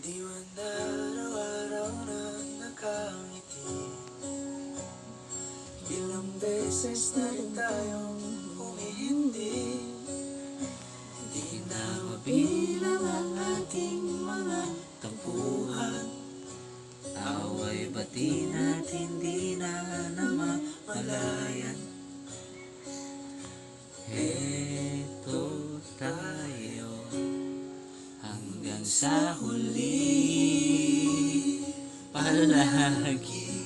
Di man araw-araw na nakangiti. Ilang beses na rin tayong humihindi. Di na mabilang ang ating mga tampuhan. Away bati natin di na namamalayan. Heto tayo hanggang sa huli, palagi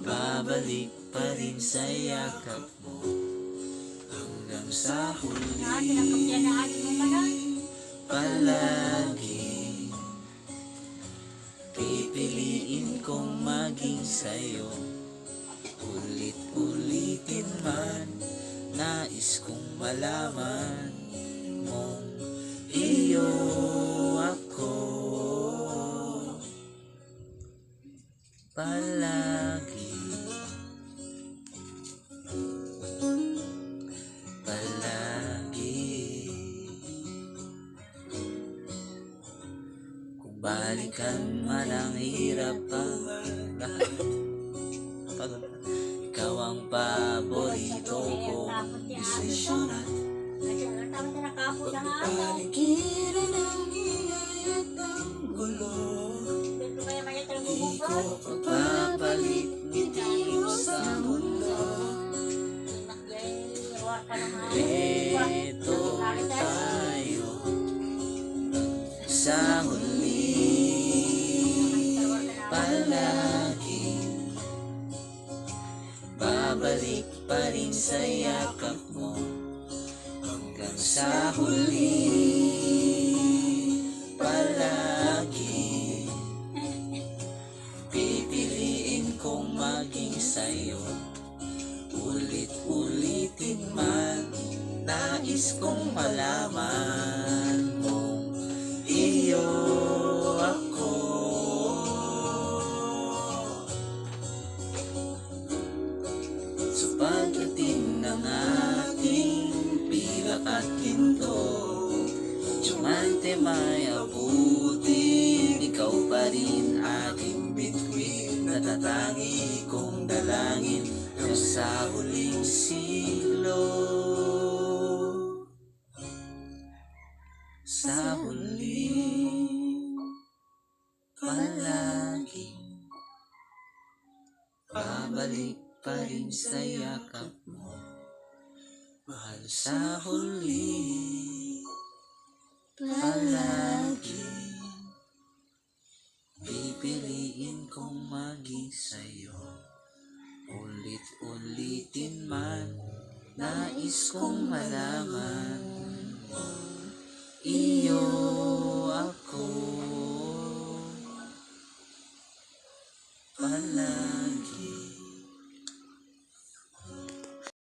babalik pa rin sa yakap mo. Hanggang sa huli, palagi pipiliin kong maging sa'yo. Ulit-ulitin man, nais kong malaman mong iyo ako palagi, palagi. Kung balikan man ang hirap ang lahat, ikaw ang paborito kong desisyon at pagpapaligiran ang ingay at ang gulo. Di ko pagpapalit ngiti mo sa mundo. Ito tayo sa huli, palagi babalik pa rin sa yakap mo. Hanggang sa huli, palagi pipiliin kong maging sa'yo. Ulit-ulitin man, nais kong malaman mong iyo ako. Sa pagdating ng ating pilak at ginto, Diamante may abutin, ikaw pa rin aking bituin. Natatangi kong dalangin hanggang sa huling siglo. Sa huli, palagi babalik pa rin sa yakap mo. Mahal, sa huli, palagi pipiliin kong maging sa'yo. Ulit-ulitin man, nais kong malaman iyo ako palagi.